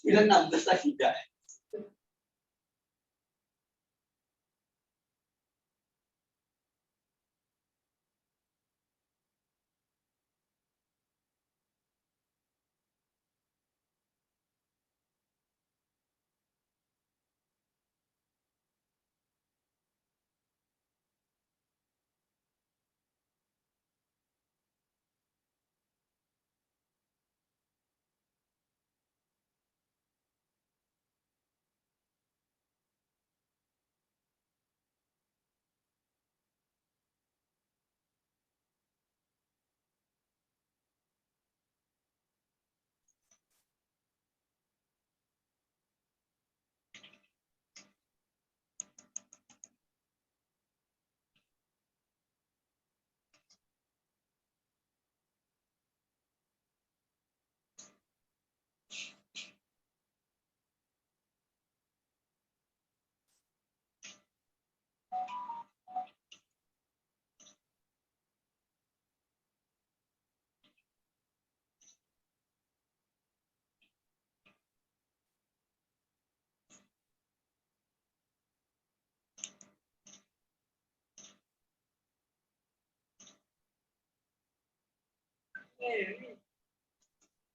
Bilang 16 lagi tidak.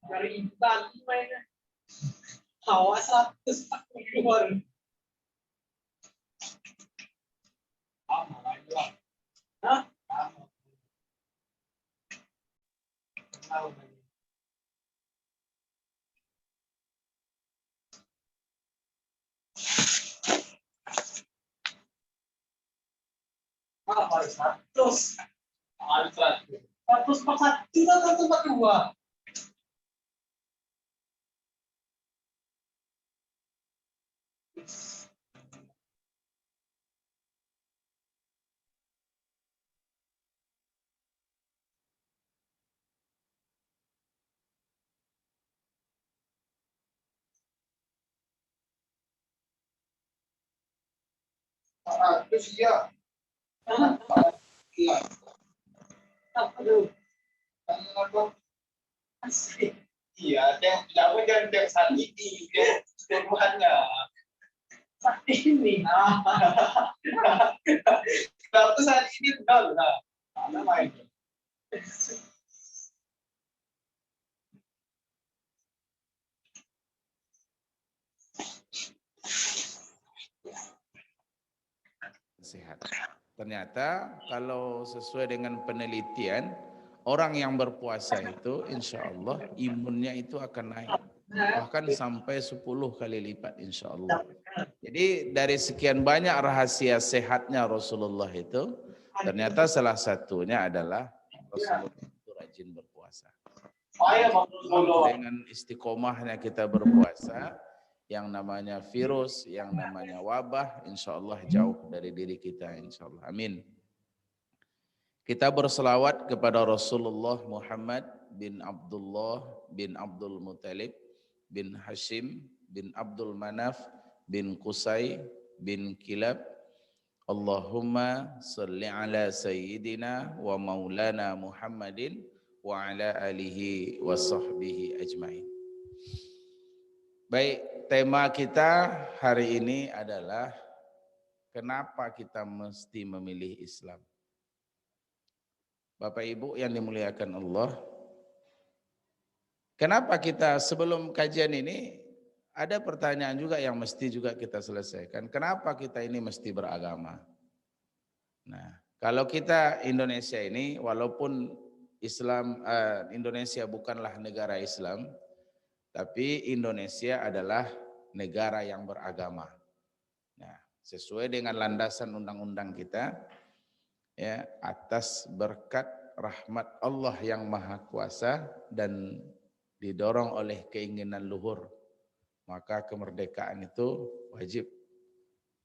Dari Intan mainnya. Hawa 100 aku keluar. Hah? Apa 100? 141 kita 142. Terus iya. Iya. Apa tuh? Asik. Iya, yang jangan saat ini, keseluruhannya. Saat ini. Tapi saat ini udah lah. Mana main? Sehat. Ternyata kalau sesuai dengan penelitian, orang yang berpuasa itu insya Allah imunnya itu akan naik. Bahkan sampai 10 kali lipat insya Allah. Jadi dari sekian banyak rahasia sehatnya Rasulullah itu, ternyata salah satunya adalah Rasulullah itu rajin berpuasa. Dengan istiqomahnya kita berpuasa, yang namanya virus, yang namanya wabah, insya Allah jauh dari diri kita, insya Allah. Amin. Kita berselawat kepada Rasulullah Muhammad bin Abdullah bin Abdul Muttalib bin Hashim bin Abdul Manaf bin Qusay bin Kilab. Allahumma salli ala sayyidina wa maulana Muhammadin wa ala alihi wa sahbihi ajmain. Baik, tema kita hari ini adalah kenapa kita mesti memilih Islam. Bapak Ibu yang dimuliakan Allah, kenapa kita sebelum kajian ini ada pertanyaan juga yang mesti juga kita selesaikan. Kenapa kita ini mesti beragama? Nah, kalau kita Indonesia ini walaupun Indonesia bukanlah negara Islam, tapi Indonesia adalah negara yang beragama. Nah, sesuai dengan landasan undang-undang kita, ya, atas berkat rahmat Allah yang Maha Kuasa dan didorong oleh keinginan luhur, maka kemerdekaan itu wajib.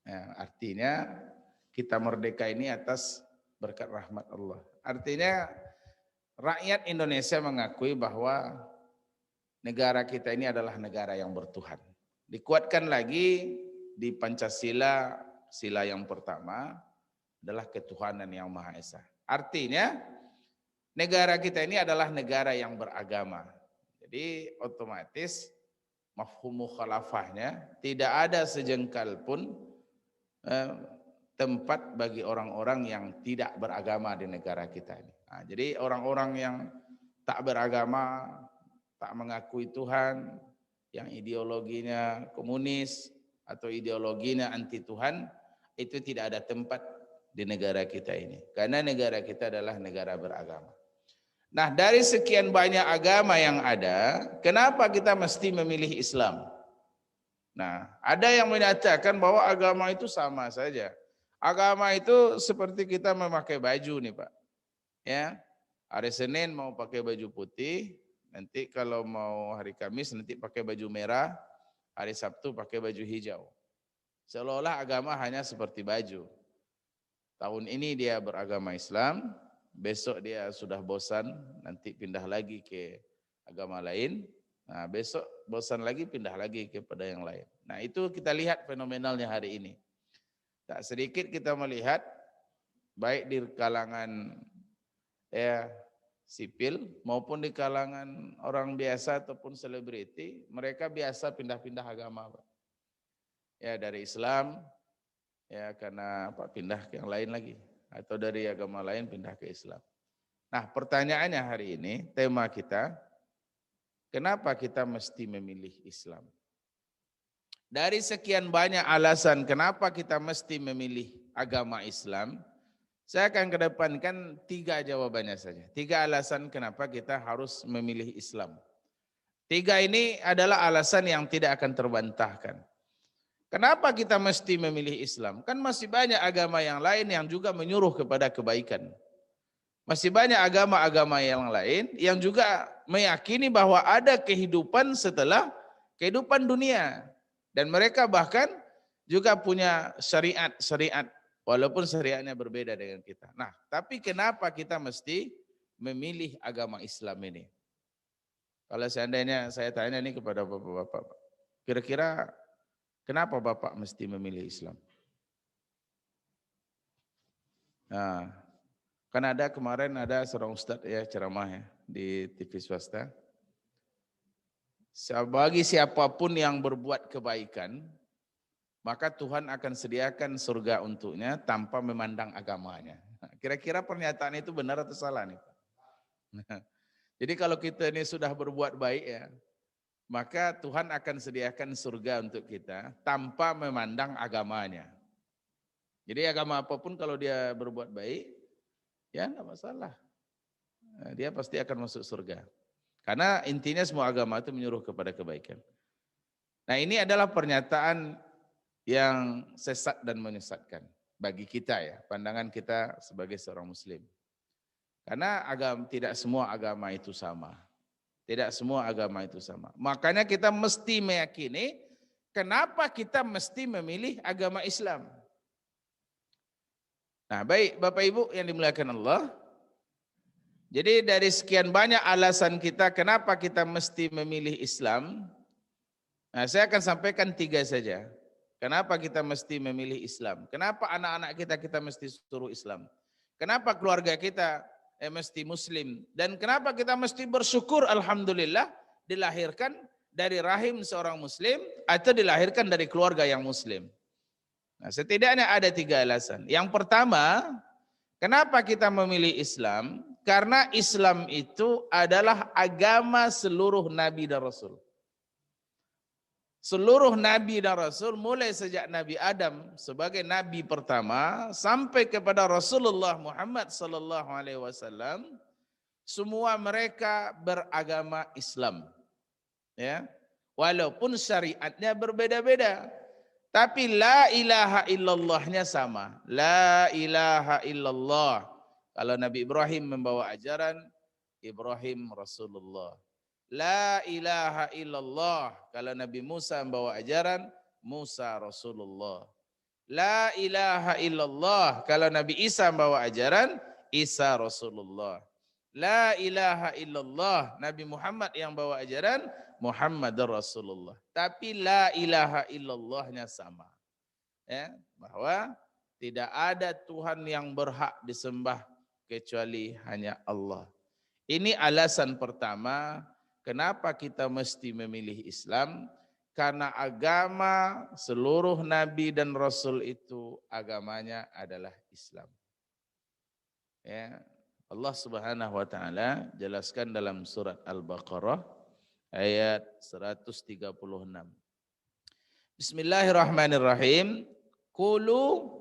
Ya, artinya kita merdeka ini atas berkat rahmat Allah. Artinya rakyat Indonesia mengakui bahwa negara kita ini adalah negara yang bertuhan. Dikuatkan lagi di Pancasila, sila yang pertama adalah ketuhanan yang Maha Esa. Artinya negara kita ini adalah negara yang beragama. Jadi otomatis mafhum mukhalafahnya tidak ada sejengkal pun tempat bagi orang-orang yang tidak beragama di negara kita ini. Nah, jadi orang-orang yang tak beragama, tak mengakui Tuhan, yang ideologinya komunis atau ideologinya anti Tuhan, itu tidak ada tempat di negara kita ini. Karena negara kita adalah negara beragama. Nah, dari sekian banyak agama yang ada, kenapa kita mesti memilih Islam? Nah, ada yang menyatakan bahwa agama itu sama saja. Agama itu seperti kita memakai baju nih, Pak. Ya, hari Senin mau pakai baju putih, nanti kalau mau hari Kamis nanti pakai baju merah, hari Sabtu pakai baju hijau. Seolah-olah agama hanya seperti baju. Tahun ini dia beragama Islam, besok dia sudah bosan, nanti pindah lagi ke agama lain. Nah, besok bosan lagi, pindah lagi kepada yang lain. Nah, itu kita lihat fenomenalnya hari ini. Tak sedikit kita melihat, baik di kalangan sipil maupun di kalangan orang biasa ataupun selebriti, mereka biasa pindah-pindah agama, Pak. Ya, dari Islam, ya karena pindah ke yang lain lagi. Atau dari agama lain pindah ke Islam. Nah, pertanyaannya hari ini, tema kita, kenapa kita mesti memilih Islam? Dari sekian banyak alasan kenapa kita mesti memilih agama Islam, saya akan kedepankan 3 jawabannya saja. 3 alasan kenapa kita harus memilih Islam. 3 ini adalah alasan yang tidak akan terbantahkan. Kenapa kita mesti memilih Islam? Kan masih banyak agama yang lain yang juga menyuruh kepada kebaikan. Masih banyak agama-agama yang lain yang juga meyakini bahwa ada kehidupan setelah kehidupan dunia. Dan mereka bahkan juga punya syariat-syariat, walaupun syariatnya berbeda dengan kita. Nah, tapi kenapa kita mesti memilih agama Islam ini? Kalau seandainya saya tanya ini kepada bapak-bapak, kira-kira kenapa Bapak mesti memilih Islam? Nah, kan kemarin ada seorang ustadz ya ceramah ya di TV swasta. Bagi siapapun yang berbuat kebaikan, maka Tuhan akan sediakan surga untuknya tanpa memandang agamanya. Kira-kira pernyataan itu benar atau salah nih, Pak? Jadi kalau kita ini sudah berbuat baik ya, maka Tuhan akan sediakan surga untuk kita tanpa memandang agamanya. Jadi agama apapun kalau dia berbuat baik, ya enggak masalah. Dia pasti akan masuk surga. Karena intinya semua agama itu menyuruh kepada kebaikan. Nah, ini adalah pernyataan yang sesat dan menyesatkan bagi kita ya, pandangan kita sebagai seorang muslim. Karena tidak semua agama itu sama. Tidak semua agama itu sama. Makanya kita mesti meyakini kenapa kita mesti memilih agama Islam. Nah, baik Bapak Ibu yang dimuliakan Allah. Jadi dari sekian banyak alasan kita kenapa kita mesti memilih Islam, nah saya akan sampaikan 3 saja. Kenapa kita mesti memilih Islam? Kenapa anak-anak kita mesti suruh Islam? Kenapa keluarga kita mesti Muslim? Dan kenapa kita mesti bersyukur alhamdulillah dilahirkan dari rahim seorang Muslim atau dilahirkan dari keluarga yang Muslim? Nah, setidaknya ada 3 alasan. Yang pertama, kenapa kita memilih Islam? Karena Islam itu adalah agama seluruh Nabi dan Rasul. Seluruh Nabi dan Rasul mulai sejak Nabi Adam sebagai Nabi pertama sampai kepada Rasulullah Muhammad sallallahu alaihi wasallam, semua mereka beragama Islam. Ya. Walaupun syariatnya berbeda-beda, tapi la ilaha illallahnya sama. La ilaha illallah. Kalau Nabi Ibrahim membawa ajaran Ibrahim Rasulullah. La ilaha illallah. Kalau Nabi Musa membawa ajaran Musa Rasulullah. La ilaha illallah. Kalau Nabi Isa membawa ajaran Isa Rasulullah. La ilaha illallah. Nabi Muhammad yang bawa ajaran Muhammad Rasulullah. Tapi la ilaha illallahnya sama. Ya, bahwa tidak ada Tuhan yang berhak disembah kecuali hanya Allah. Ini alasan pertama Kenapa kita mesti memilih Islam? Karena agama seluruh nabi dan rasul itu agamanya adalah Islam. Ya, Allah Subhanahu wa taala jelaskan dalam surat Al-Baqarah ayat 136. Bismillahirrahmanirrahim. Qulu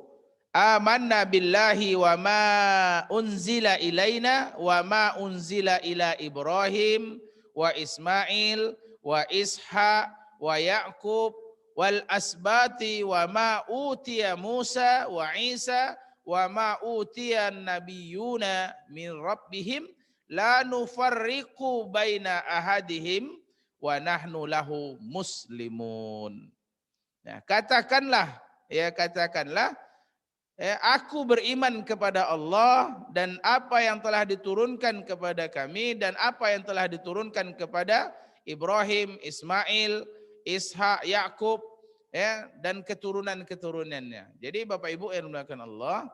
amanna billahi wa ma unzila ilaina wa ma unzila ila Ibrahim wa Ismail wa Ishaq wa Ya'qub wal asbati wa ma utiya Musa wa Isa wa ma utiya nabiyuna min rabbihim la nufarriqu baina ahadihim wa nahnu lahu muslimun. Nah, katakanlah aku beriman kepada Allah dan apa yang telah diturunkan kepada kami dan apa yang telah diturunkan kepada Ibrahim, Ismail, Ishak, Yakub, ya, dan keturunan-keturunannya. Jadi Bapak Ibu yang dimuliakan Allah,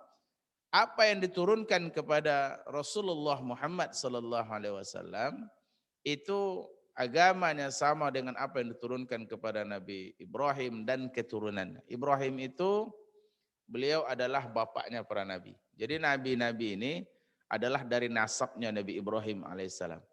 apa yang diturunkan kepada Rasulullah Muhammad sallallahu alaihi wasallam itu agamanya sama dengan apa yang diturunkan kepada Nabi Ibrahim dan keturunannya. Ibrahim itu beliau adalah bapaknya para nabi. Jadi nabi-nabi ini adalah dari nasabnya Nabi Ibrahim alaihissalam.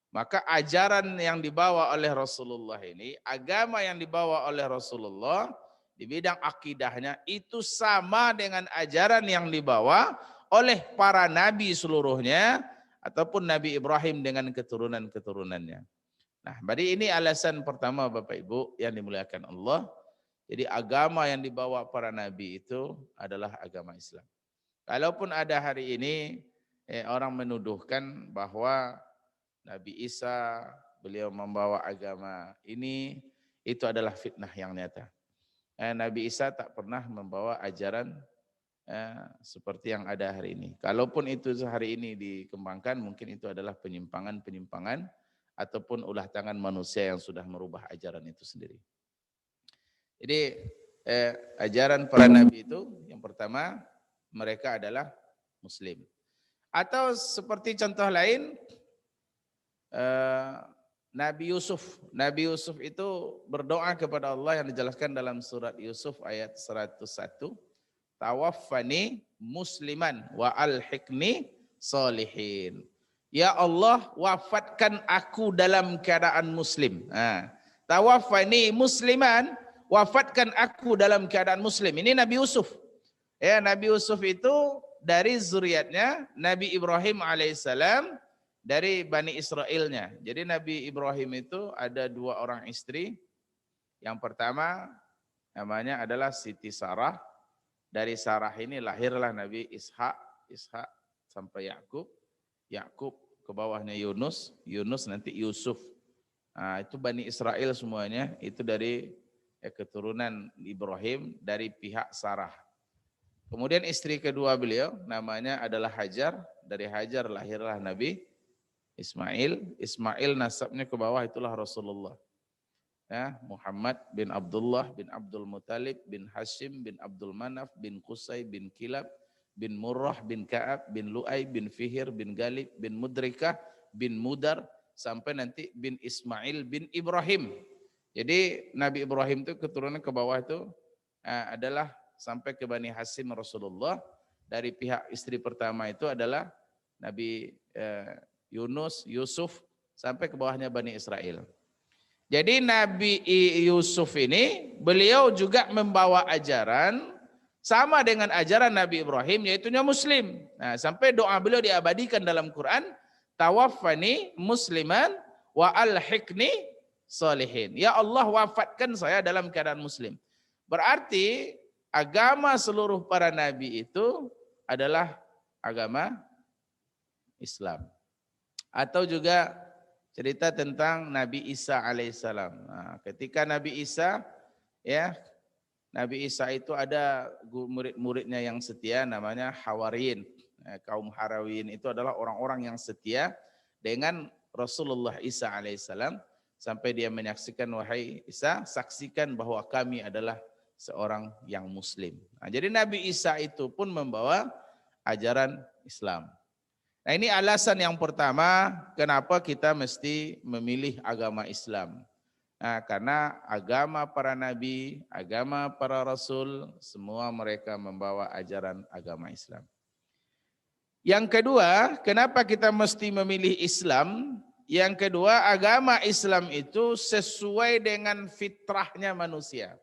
Maka ajaran yang dibawa oleh Rasulullah ini, agama yang dibawa oleh Rasulullah di bidang akidahnya itu sama dengan ajaran yang dibawa oleh para nabi seluruhnya ataupun Nabi Ibrahim dengan keturunan-keturunannya. Nah, berarti ini alasan pertama Bapak Ibu yang dimuliakan Allah. Jadi agama yang dibawa para nabi itu adalah agama Islam. Kalaupun ada hari ini orang menuduhkan bahwa Nabi Isa beliau membawa agama ini, itu adalah fitnah yang nyata. Nabi Isa tak pernah membawa ajaran seperti yang ada hari ini. Kalaupun itu hari ini dikembangkan, mungkin itu adalah penyimpangan-penyimpangan ataupun ulah tangan manusia yang sudah merubah ajaran itu sendiri. Jadi ajaran para nabi itu yang pertama mereka adalah muslim. Atau seperti contoh lain Nabi Yusuf. Nabi Yusuf itu berdoa kepada Allah yang dijelaskan dalam surat Yusuf ayat 101. Tawaffani musliman wa alhiqni solihin. Ya Allah, wafatkan aku dalam keadaan muslim. Tawaffani musliman, wafatkan aku dalam keadaan muslim. Ini Nabi Yusuf. Ya, Nabi Yusuf itu dari zuriatnya Nabi Ibrahim alaihissalam, dari Bani Israelnya. Jadi Nabi Ibrahim itu ada 2 orang istri. Yang pertama namanya adalah Siti Sarah. Dari Sarah ini lahirlah Nabi Ishak, Ishak sampai Yakub, Yakub ke bawahnya Yunus, Yunus nanti Yusuf. Nah, itu Bani Israel semuanya, itu dari keturunan Ibrahim dari pihak Sarah. Kemudian istri kedua beliau namanya adalah Hajar. Dari Hajar lahirlah Nabi Ismail. Ismail nasabnya ke bawah itulah Rasulullah. Ya, Muhammad bin Abdullah bin Abdul Muttalib bin Hashim bin Abdul Manaf bin Qusay bin Kilab bin Murrah bin Ka'ab bin Lu'ay bin Fihir bin Galib bin Mudrikah bin Mudar sampai nanti bin Ismail bin Ibrahim. Jadi Nabi Ibrahim itu keturunan ke bawah itu adalah sampai ke Bani Hashim Rasulullah. Dari pihak istri pertama itu adalah Nabi Yunus, Yusuf sampai ke bawahnya Bani Israel. Jadi Nabi Yusuf ini beliau juga membawa ajaran sama dengan ajaran Nabi Ibrahim, yaitunya Muslim. Nah, sampai doa beliau diabadikan dalam Quran, tawaffani musliman wa alhiqni salihin. Ya Allah, wafatkan saya dalam keadaan Muslim. Berarti agama seluruh para nabi itu adalah agama Islam. Atau juga cerita tentang Nabi Isa alaihissalam. Nah, ketika Nabi Isa, ya, Nabi Isa itu ada murid-muridnya yang setia, namanya Hawariyin. Kaum Hawariyin itu adalah orang-orang yang setia dengan Rasulullah Isa alaihissalam sampai dia menyaksikan, wahai Isa, saksikan bahwa kami adalah seorang yang Muslim. Nah, jadi Nabi Isa itu pun membawa ajaran Islam. Nah, ini alasan yang pertama kenapa kita mesti memilih agama Islam. Nah, karena agama para nabi, agama para rasul, semua mereka membawa ajaran agama Islam. Yang kedua, kenapa kita mesti memilih Islam? Yang kedua, agama Islam itu sesuai dengan fitrahnya manusia.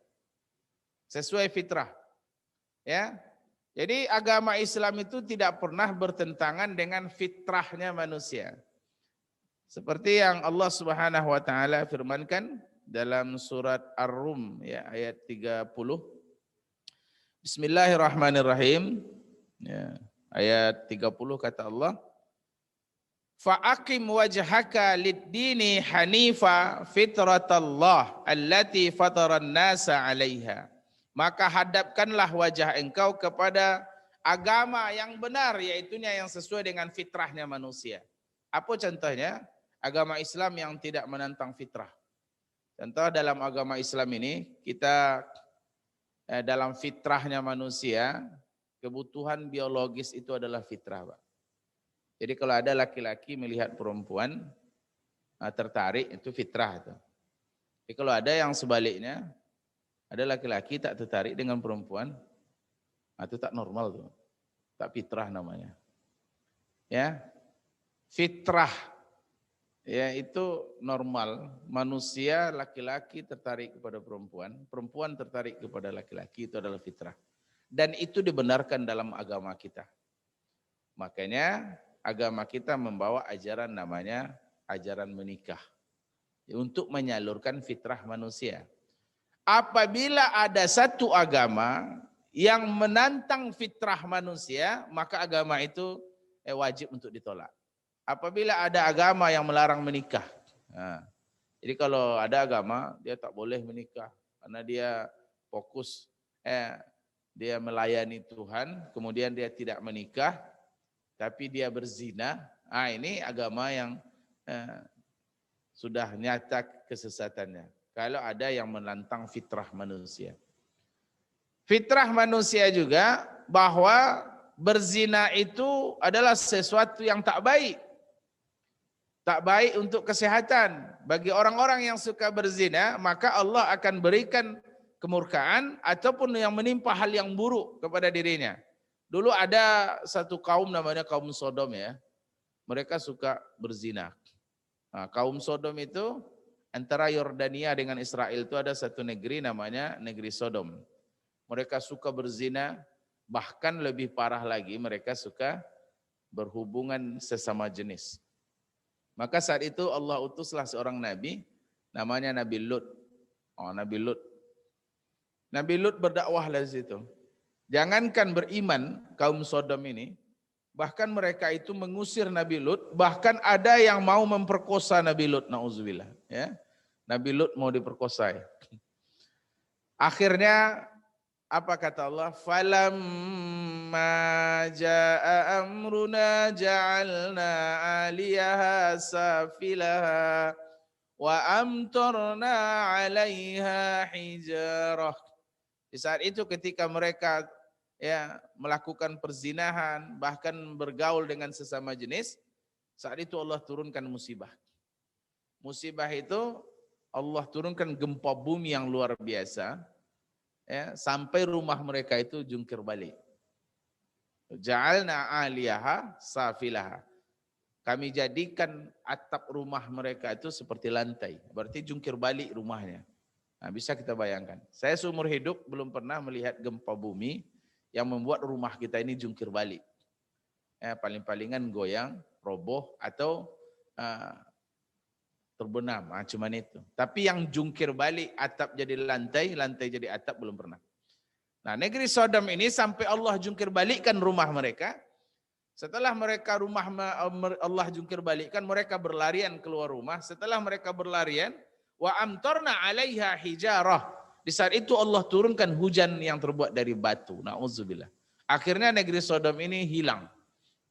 Sesuai fitrah. Ya. Jadi agama Islam itu tidak pernah bertentangan dengan fitrahnya manusia. Seperti yang Allah Subhanahu wa taala firmankan dalam surat Ar-Rum ya ayat 30. Bismillahirrahmanirrahim. Ya, ayat 30 kata Allah, Fa'aqim wajhaka lid-dini hanifa fitratallah allati fataran nasa 'alaiha. Maka hadapkanlah wajah engkau kepada agama yang benar, yaitunya yang sesuai dengan fitrahnya manusia. Apa contohnya? Agama Islam yang tidak menentang fitrah. Contoh dalam agama Islam ini, kita dalam fitrahnya manusia, kebutuhan biologis itu adalah fitrah, Pak. Jadi kalau ada laki-laki melihat perempuan tertarik, itu fitrah itu. Jadi kalau ada yang sebaliknya, ada laki-laki tak tertarik dengan perempuan, itu tak normal tuh, tak fitrah namanya. Ya, fitrah, ya itu normal. Manusia laki-laki tertarik kepada perempuan, perempuan tertarik kepada laki-laki, itu adalah fitrah. Dan itu dibenarkan dalam agama kita. Makanya agama kita membawa ajaran namanya ajaran menikah untuk menyalurkan fitrah manusia. Apabila ada satu agama yang menantang fitrah manusia, maka agama itu wajib untuk ditolak. Apabila ada agama yang melarang menikah. Nah, jadi kalau ada agama, dia tak boleh menikah. Karena dia fokus, dia melayani Tuhan, kemudian dia tidak menikah, tapi dia berzina. Ini agama yang sudah nyata kesesatannya. Kalau ada yang menantang fitrah manusia. Fitrah manusia juga bahwa berzina itu adalah sesuatu yang tak baik. Tak baik untuk kesehatan. Bagi orang-orang yang suka berzina, maka Allah akan berikan kemurkaan ataupun yang menimpa hal yang buruk kepada dirinya. Dulu ada satu kaum namanya kaum Sodom ya. Mereka suka berzina. Nah, kaum Sodom itu antara Yordania dengan Israel itu ada satu negeri namanya negeri Sodom. Mereka suka berzina, bahkan lebih parah lagi mereka suka berhubungan sesama jenis. Maka saat itu Allah utuslah seorang nabi namanya Nabi Lut. Nabi Lut. Nabi Lut berdakwah dari situ. Jangankan beriman kaum Sodom ini, bahkan mereka itu mengusir Nabi Lut, bahkan ada yang mau memperkosa Nabi Lut, na'udzubillah, ya. Nabi Lut mau diperkosa. Akhirnya apa kata Allah? Falamma jaa amruna ja'alna 'aliyaha safilaha wa amtarna 'alaiha hijarah. Di saat itu ketika mereka melakukan perzinahan, bahkan bergaul dengan sesama jenis, saat itu Allah turunkan musibah. Musibah itu Allah turunkan gempa bumi yang luar biasa, sampai rumah mereka itu jungkir balik. Ja'alna 'aliyaha safilaha. Kami jadikan atap rumah mereka itu seperti lantai, berarti jungkir balik rumahnya. Nah, bisa kita bayangkan. Saya seumur hidup belum pernah melihat gempa bumi yang membuat rumah kita ini jungkir balik. Paling-palingan goyang, roboh, atau terbenam, cuman itu. Tapi yang jungkir balik, atap jadi lantai, lantai jadi atap belum pernah. Nah, negeri Sodom ini sampai Allah jungkir balikkan rumah mereka. Setelah mereka Allah jungkir balikkan, mereka berlarian keluar rumah. Setelah mereka berlarian, wa amtarna 'alaiha hijarah. Di saat itu Allah turunkan hujan yang terbuat dari batu. Na'udzubillah. Akhirnya negeri Sodom ini hilang.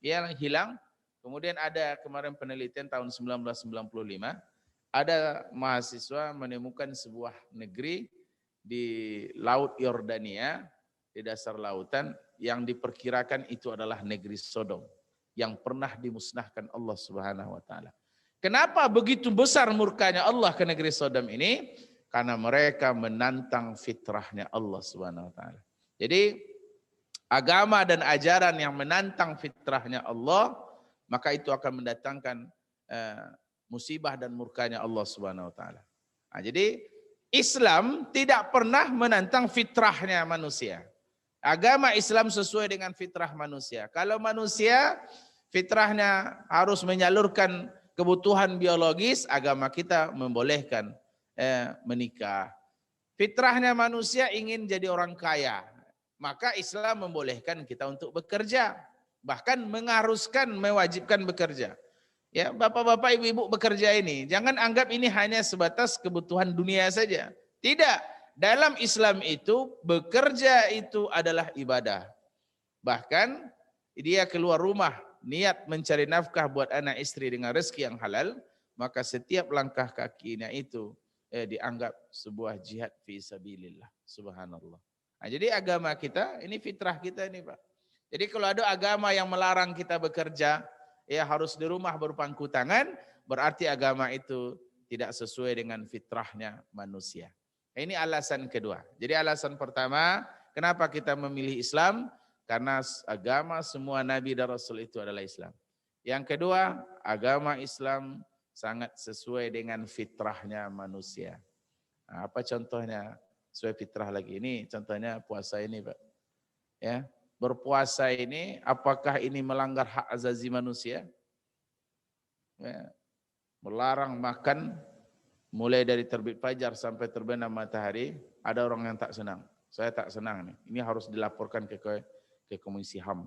Ya, hilang. Kemudian ada kemarin penelitian tahun 1995, ada mahasiswa menemukan sebuah negeri di Laut Yordania, di dasar lautan, yang diperkirakan itu adalah negeri Sodom. yang pernah dimusnahkan Allah Subhanahu wa taala. Kenapa begitu besar murkanya Allah ke negeri Sodom ini? Karena mereka menantang fitrahnya Allah Subhanahu wa taala. Jadi agama dan ajaran yang menantang fitrahnya Allah, maka itu akan mendatangkan musibah dan murkanya Allah Subhanahu wa taala. Nah, jadi Islam tidak pernah menantang fitrahnya manusia. Agama Islam sesuai dengan fitrah manusia. Kalau manusia fitrahnya harus menyalurkan kebutuhan biologis, agama kita membolehkan menikah. Fitrahnya manusia ingin jadi orang kaya, maka Islam membolehkan kita untuk bekerja, bahkan mengharuskan, mewajibkan bekerja. Ya, bapak-bapak, ibu-ibu bekerja ini, jangan anggap ini hanya sebatas kebutuhan dunia saja. Tidak, dalam Islam itu bekerja itu adalah ibadah. Bahkan dia keluar rumah, niat mencari nafkah buat anak istri dengan rezeki yang halal, maka setiap langkah kakinya itu dianggap sebuah jihad fi sabilillah. Subhanallah. Nah, jadi agama kita, ini fitrah kita ini Pak. Jadi kalau ada agama yang melarang kita bekerja, ya harus di rumah berpangku tangan, berarti agama itu tidak sesuai dengan fitrahnya manusia. Ini alasan kedua. Jadi alasan pertama, kenapa kita memilih Islam? Karena agama semua nabi dan rasul itu adalah Islam. Yang kedua, agama Islam sangat sesuai dengan fitrahnya manusia. Nah, apa contohnya sesuai fitrah lagi? Ini contohnya puasa ini Pak. Ya, berpuasa ini apakah ini melanggar hak azazi manusia? Ya, melarang makan mulai dari terbit fajar sampai terbenam matahari, ada orang yang tak senang. Saya tak senang nih. Ini harus dilaporkan ke Komisi HAM,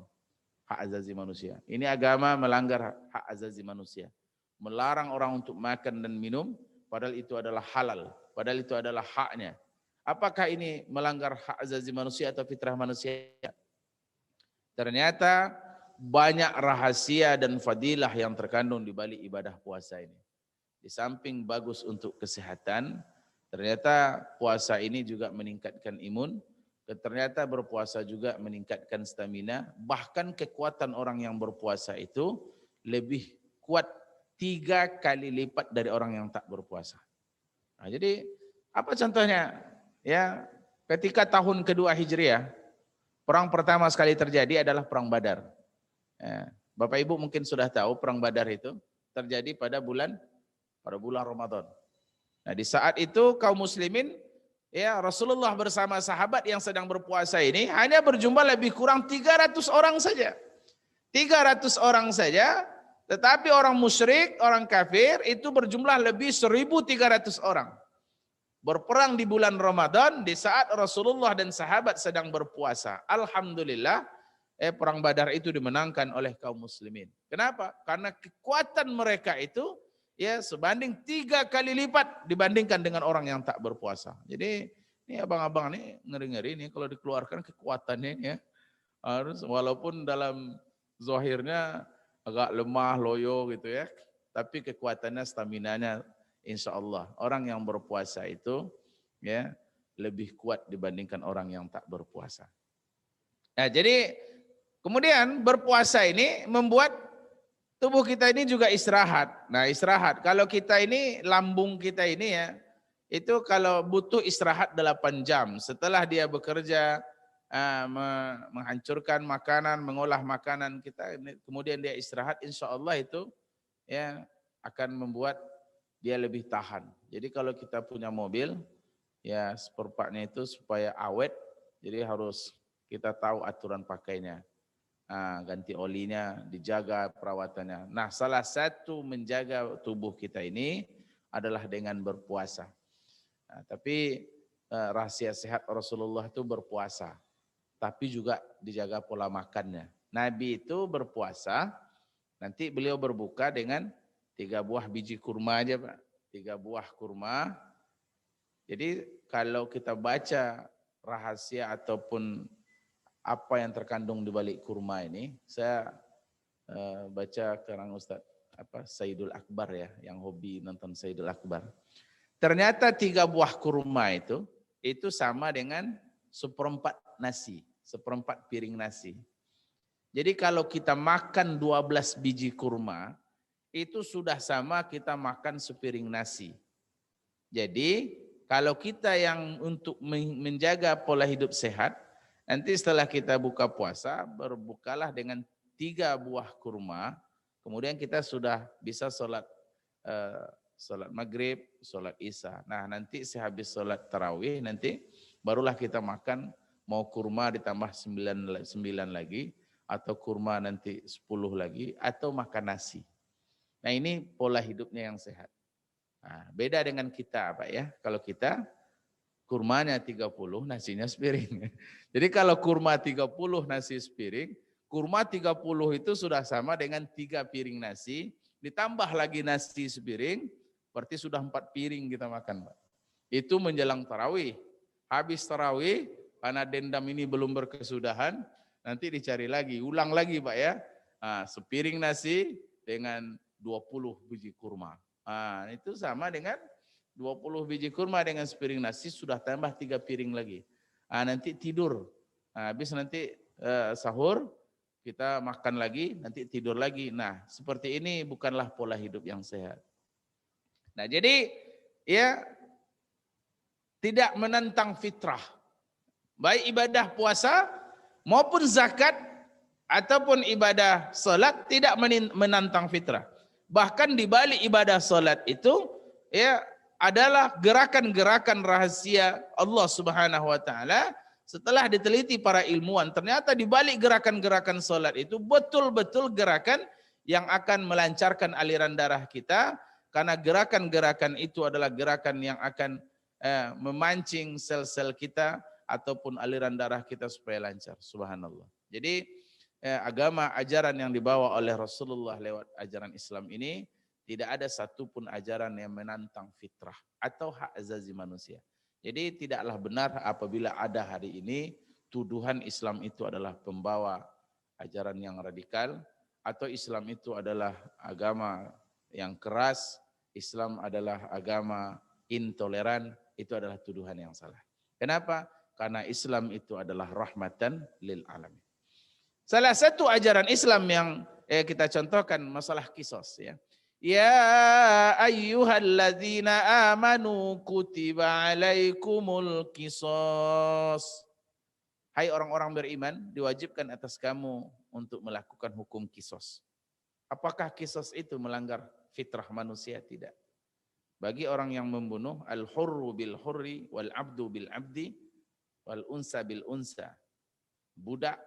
hak azazi manusia. Ini agama melanggar hak azazi manusia. Melarang orang untuk makan dan minum, padahal itu adalah halal, padahal itu adalah haknya. Apakah ini melanggar hak azazi manusia atau fitrah manusia? Ternyata banyak rahasia dan fadilah yang terkandung di balik ibadah puasa ini. Di samping bagus untuk kesehatan, ternyata puasa ini juga meningkatkan imun, ternyata berpuasa juga meningkatkan stamina, bahkan kekuatan orang yang berpuasa itu lebih kuat 3 kali lipat dari orang yang tak berpuasa. Nah, jadi apa contohnya? Ya, ketika tahun kedua Hijriah, perang pertama sekali terjadi adalah perang Badar. Ya, Bapak Ibu mungkin sudah tahu perang Badar itu terjadi pada bulan Ramadan. Nah, di saat itu kaum muslimin, ya Rasulullah bersama sahabat yang sedang berpuasa ini hanya berjumlah lebih kurang 300 orang saja. 300 orang saja, tetapi orang musyrik, orang kafir itu berjumlah lebih 1.300 orang. Berperang di bulan Ramadan di saat Rasulullah dan sahabat sedang berpuasa. Alhamdulillah, perang Badar itu dimenangkan oleh kaum muslimin. Kenapa? Karena kekuatan mereka itu ya sebanding 3 kali lipat dibandingkan dengan orang yang tak berpuasa. Jadi ini abang-abang ini ngeri-ngeri nih kalau dikeluarkan kekuatannya ya. Harus walaupun dalam zahirnya agak lemah, loyo gitu ya. Tapi kekuatannya, staminanya insya Allah orang yang berpuasa itu ya lebih kuat dibandingkan orang yang tak berpuasa. Nah, jadi kemudian berpuasa ini membuat tubuh kita ini juga istirahat. Nah, istirahat. Kalau kita ini, lambung kita ini ya, itu kalau butuh istirahat 8 jam. Setelah dia bekerja, menghancurkan makanan, mengolah makanan kita, kemudian dia istirahat, insya Allah itu ya akan membuat dia lebih tahan. Jadi kalau kita punya mobil, ya spare part-nya itu supaya awet, jadi harus kita tahu aturan pakainya. Ganti olinya, dijaga perawatannya. Nah, salah satu menjaga tubuh kita ini adalah dengan berpuasa. Nah, tapi rahasia sehat Rasulullah itu berpuasa, tapi juga dijaga pola makannya. Nabi itu berpuasa, nanti beliau berbuka dengan 3 buah biji kurma aja Pak. 3 buah kurma. Jadi kalau kita baca rahasia ataupun apa yang terkandung di balik kurma ini, saya baca kerang Ustaz Saidul Akbar ya, yang hobi nonton Saidul Akbar. Ternyata 3 buah kurma itu sama dengan 1/4 nasi, 1/4 piring nasi. Jadi kalau kita makan 12 biji kurma, itu sudah sama kita makan sepiring nasi. Jadi kalau kita yang untuk menjaga pola hidup sehat, nanti setelah kita buka puasa, berbukalah dengan 3 buah kurma, kemudian kita sudah bisa sholat maghrib, sholat isya. Nah nanti sehabis sholat tarawih, nanti barulah kita makan, mau kurma ditambah 9 lagi, atau kurma nanti 10 lagi, atau makan nasi. Nah ini pola hidupnya yang sehat. Nah, beda dengan kita Pak ya, kalau kita kurmanya 30, nasinya sepiring. Jadi kalau kurma 30, nasi sepiring, kurma 30 itu sudah sama dengan 3 piring nasi, ditambah lagi nasi sepiring, berarti sudah 4 piring kita makan Pak. Itu menjelang tarawih. Habis tarawih, karena dendam ini belum berkesudahan, nanti dicari lagi, ulang lagi Pak ya. Nah, sepiring nasi dengan 20 biji kurma. Nah, itu sama dengan 20 biji kurma dengan sepiring nasi, sudah tambah 3 piring lagi. Nah, nanti tidur. Nah, habis nanti sahur, kita makan lagi, nanti tidur lagi. Nah, seperti ini bukanlah pola hidup yang sehat. Nah, jadi ya tidak menentang fitrah. Baik ibadah puasa maupun zakat ataupun ibadah salat tidak menantang fitrah. Bahkan di balik ibadah salat itu ya adalah gerakan-gerakan rahasia Allah Subhanahu wa taala. Setelah diteliti para ilmuwan, ternyata di balik gerakan-gerakan salat itu betul-betul gerakan yang akan melancarkan aliran darah kita, karena gerakan-gerakan itu adalah gerakan yang akan memancing sel-sel kita ataupun aliran darah kita supaya lancar. Subhanallah. Jadi agama ajaran yang dibawa oleh Rasulullah lewat ajaran Islam ini tidak ada satupun ajaran yang menantang fitrah atau hak azazi manusia. Jadi tidaklah benar apabila ada hari ini tuduhan Islam itu adalah pembawa ajaran yang radikal, atau Islam itu adalah agama yang keras, Islam adalah agama intoleran. Itu adalah tuduhan yang salah. Kenapa? Karena Islam itu adalah rahmatan lil alamin. Salah satu ajaran Islam yang kita contohkan masalah kisos ya. Ya ayyuhalladzina amanu kutiba alaikumul kisos. Hai orang-orang beriman, diwajibkan atas kamu untuk melakukan hukum kisos. Apakah kisos itu melanggar fitrah manusia? Tidak. Bagi orang yang membunuh, al-hurru bil hurri wal abdu bil abdi wal unsa bil unsa. Budak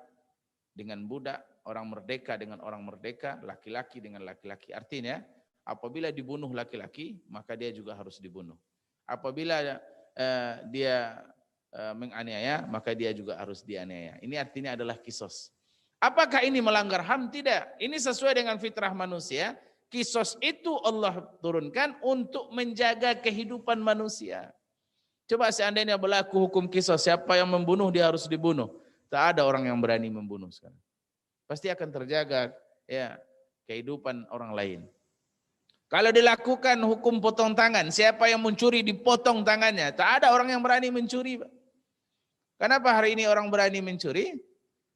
dengan budak, orang merdeka dengan orang merdeka, laki-laki dengan laki-laki. Artinya, apabila dibunuh laki-laki, maka dia juga harus dibunuh. Apabila dia menganiaya, maka dia juga harus dianiaya. Ini artinya adalah kisos. Apakah ini melanggar HAM? Tidak. Ini sesuai dengan fitrah manusia. Kisos itu Allah turunkan untuk menjaga kehidupan manusia. Coba seandainya berlaku hukum kisos, siapa yang membunuh dia harus dibunuh. Tak ada orang yang berani membunuh sekarang. Pasti akan terjaga ya kehidupan orang lain. Kalau dilakukan hukum potong tangan, siapa yang mencuri dipotong tangannya. Tak ada orang yang berani mencuri. Kenapa hari ini orang berani mencuri?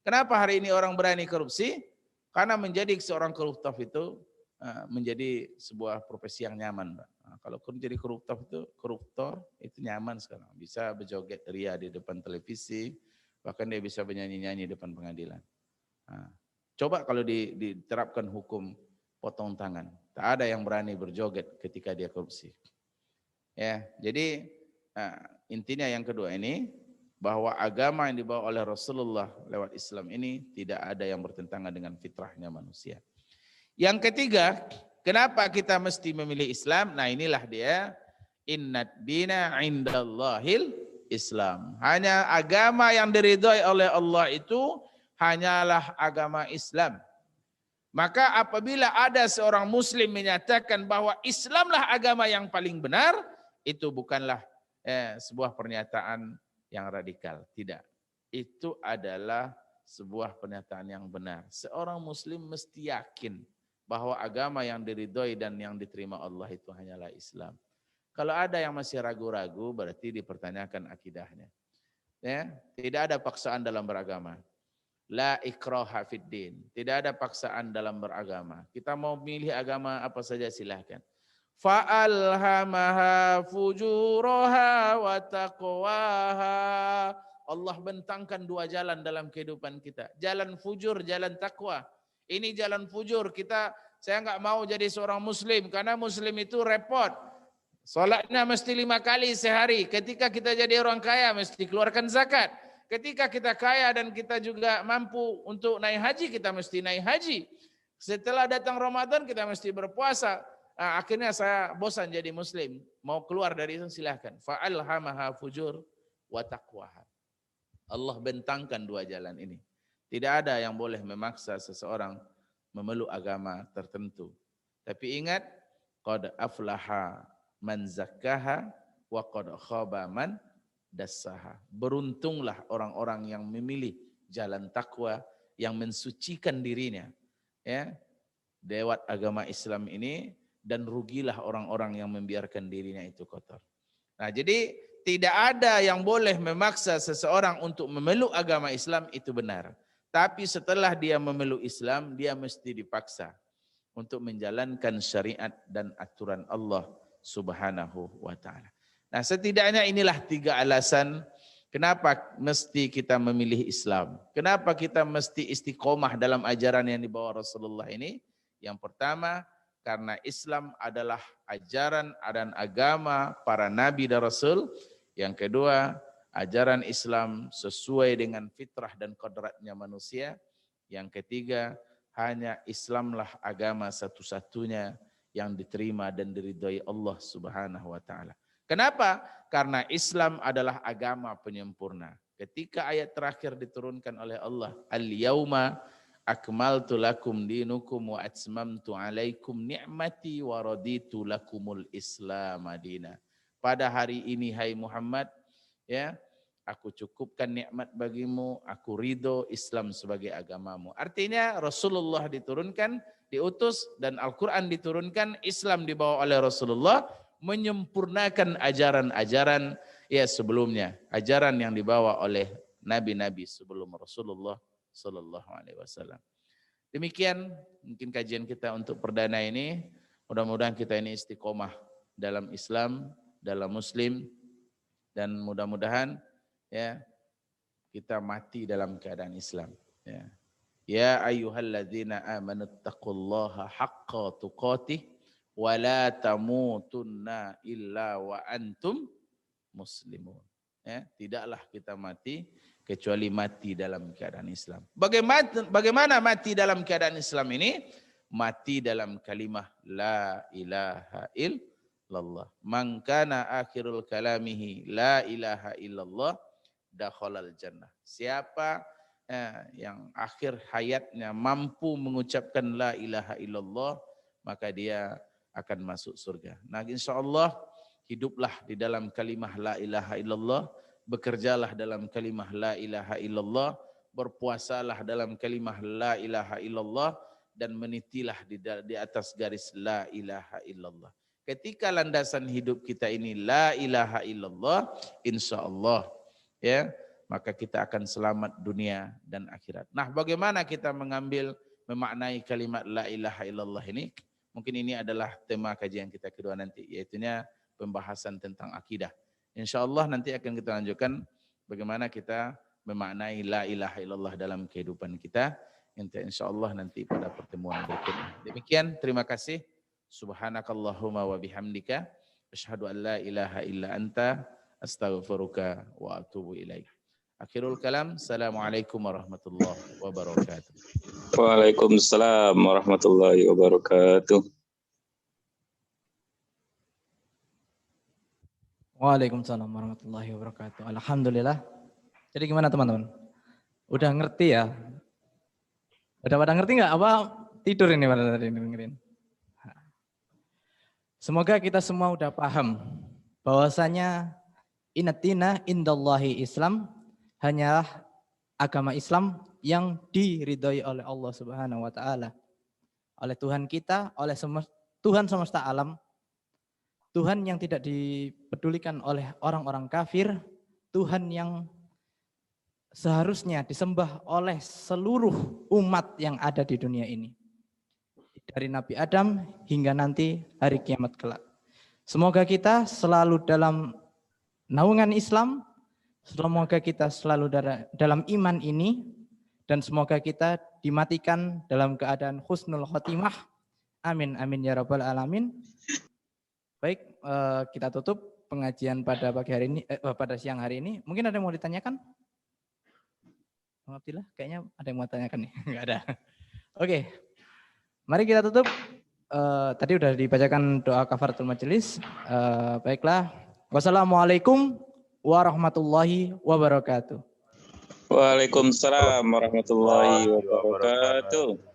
Kenapa hari ini orang berani korupsi? Karena menjadi seorang koruptor itu menjadi sebuah profesi yang nyaman. Nah, kalau jadi koruptor itu nyaman sekarang. Bisa berjoget ria di depan televisi, bahkan dia bisa bernyanyi-nyanyi di depan pengadilan. Nah, coba kalau diterapkan hukum potong tangan, tak ada yang berani berjoget ketika dia korupsi. Ya, jadi intinya yang kedua ini, bahwa agama yang dibawa oleh Rasulullah lewat Islam ini tidak ada yang bertentangan dengan fitrahnya manusia. Yang ketiga, kenapa kita mesti memilih Islam? Nah inilah dia, innad dina indallahil Islam. Hanya agama yang diridhoi oleh Allah itu hanyalah agama Islam. Maka apabila ada seorang muslim menyatakan bahwa Islamlah agama yang paling benar, itu bukanlah sebuah pernyataan yang radikal. Tidak. Itu adalah sebuah pernyataan yang benar. Seorang muslim mesti yakin bahwa agama yang diridhoi dan yang diterima Allah itu hanyalah Islam. Kalau ada yang masih ragu-ragu, berarti dipertanyakan akidahnya. Ya, tidak ada paksaan dalam beragama. La ikraha fiddin. Tidak ada paksaan dalam beragama. Kita mau milih agama apa saja silahkan. Fa'alhamaha fujuraha wa taqwaha. Allah bentangkan dua jalan dalam kehidupan kita. Jalan fujur, jalan takwa. Ini jalan fujur. Saya nggak mau jadi seorang muslim karena muslim itu repot. Salatnya mesti 5 kali sehari. Ketika kita jadi orang kaya mesti keluarkan zakat. Ketika kita kaya dan kita juga mampu untuk naik haji, kita mesti naik haji. Setelah datang Ramadan kita mesti berpuasa. Nah, akhirnya saya bosan jadi muslim. Mau keluar dari itu silahkan. Fa'alhamaha fujur wa taqwaha. Allah bentangkan dua jalan ini. Tidak ada yang boleh memaksa seseorang memeluk agama tertentu. Tapi ingat, qad aflaha man zakkaha wa qad khaba man dassaha. Beruntunglah orang-orang yang memilih jalan takwa, yang mensucikan dirinya ya lewat agama Islam ini, dan rugilah orang-orang yang membiarkan dirinya itu kotor. Nah, jadi tidak ada yang boleh memaksa seseorang untuk memeluk agama Islam, itu benar. Tapi setelah dia memeluk Islam, dia mesti dipaksa untuk menjalankan syariat dan aturan Allah Subhanahu wa ta'ala. Nah, setidaknya inilah 3 alasan kenapa mesti kita memilih Islam. Kenapa kita mesti istiqomah dalam ajaran yang dibawa Rasulullah ini. Yang pertama, karena Islam adalah ajaran dan agama para nabi dan rasul. Yang kedua, ajaran Islam sesuai dengan fitrah dan kodratnya manusia. Yang ketiga, hanya Islamlah agama satu-satunya yang diterima dan diridhai Allah Subhanahu wa ta'ala. Kenapa? Karena Islam adalah agama penyempurna. Ketika ayat terakhir diturunkan oleh Allah, Al-yauma akmaltu lakum dinukum wa atmamtu alaikum ni'mati wa raditu lakumul Islam madina. Pada hari ini hai Muhammad, ya, aku cukupkan nikmat bagimu, aku ridho Islam sebagai agamamu. Artinya Rasulullah diturunkan, diutus, dan Al-Quran diturunkan, Islam dibawa oleh Rasulullah, menyempurnakan ajaran-ajaran ya sebelumnya, ajaran yang dibawa oleh nabi-nabi sebelum Rasulullah Sallallahu Alaihi Wasallam. Demikian mungkin kajian kita untuk perdana ini. Mudah-mudahan kita ini istiqomah dalam Islam, dalam Muslim, dan mudah-mudahan ya kita mati dalam keadaan Islam. Ya ayyuhalladzina amanu taqullaha haqqa tuqatih wa la tamutunna illa wa antum muslimun. Ya, tidaklah kita mati kecuali mati dalam keadaan Islam. Bagaimana mati dalam keadaan Islam ini? Mati dalam kalimah la ilaha illallah. Man kana akhirul kalamihi la ilaha illallah dakhalal jannah. Siapa yang akhir hayatnya mampu mengucapkan la ilaha illallah, maka dia akan masuk surga. Nah, insyaallah hiduplah di dalam kalimah la ilaha illallah, bekerjalah dalam kalimah la ilaha illallah, berpuasalah dalam kalimah la ilaha illallah, dan menitilah di atas garis la ilaha illallah. Ketika landasan hidup kita ini la ilaha illallah, insyaallah ya, maka kita akan selamat dunia dan akhirat. Nah, bagaimana kita memaknai kalimat la ilaha illallah ini? Mungkin ini adalah tema kajian kita kedua nanti, yaitunya pembahasan tentang akidah. InsyaAllah nanti akan kita lanjutkan bagaimana kita memaknai la ilaha illallah dalam kehidupan kita. InsyaAllah nanti pada pertemuan berikutnya. Demikian, terima kasih. Subhanakallahumma wa bihamdika asyhadu an la ilaha illa anta astaghfiruka wa atubu ilaik. Akhirul kalam. Assalamualaikum warahmatullahi wabarakatuh. Waalaikumsalam warahmatullahi wabarakatuh. Waalaikumsalam warahmatullahi wabarakatuh. Alhamdulillah. Jadi gimana teman-teman? Udah ngerti ya? Udah pada ngerti nggak? Apa tidur ini pada tadi dengerin? Semoga kita semua udah paham bahwasanya inatina indallahi Islam, hanyalah agama Islam yang diridhoi oleh Allah Subhanahu wa taala. Oleh Tuhan kita, oleh Tuhan semesta alam. Tuhan yang tidak dipedulikan oleh orang-orang kafir, Tuhan yang seharusnya disembah oleh seluruh umat yang ada di dunia ini. Dari Nabi Adam hingga nanti hari kiamat kelak. Semoga kita selalu dalam naungan Islam, semoga kita selalu dalam iman ini, dan semoga kita dimatikan dalam keadaan husnul khotimah. Amin, amin ya rabbal alamin. Baik, kita tutup pengajian pada pagi hari ini, pada siang hari ini. Mungkin ada yang mau ditanyakan? Alhamdulillah, kayaknya ada yang mau tanyakan nih. Enggak ada. Oke, mari kita tutup. Tadi udah dibacakan doa kafaratul majelis. Baiklah. Wassalamualaikum warahmatullahi wabarakatuh. Waalaikumsalam warahmatullahi wabarakatuh.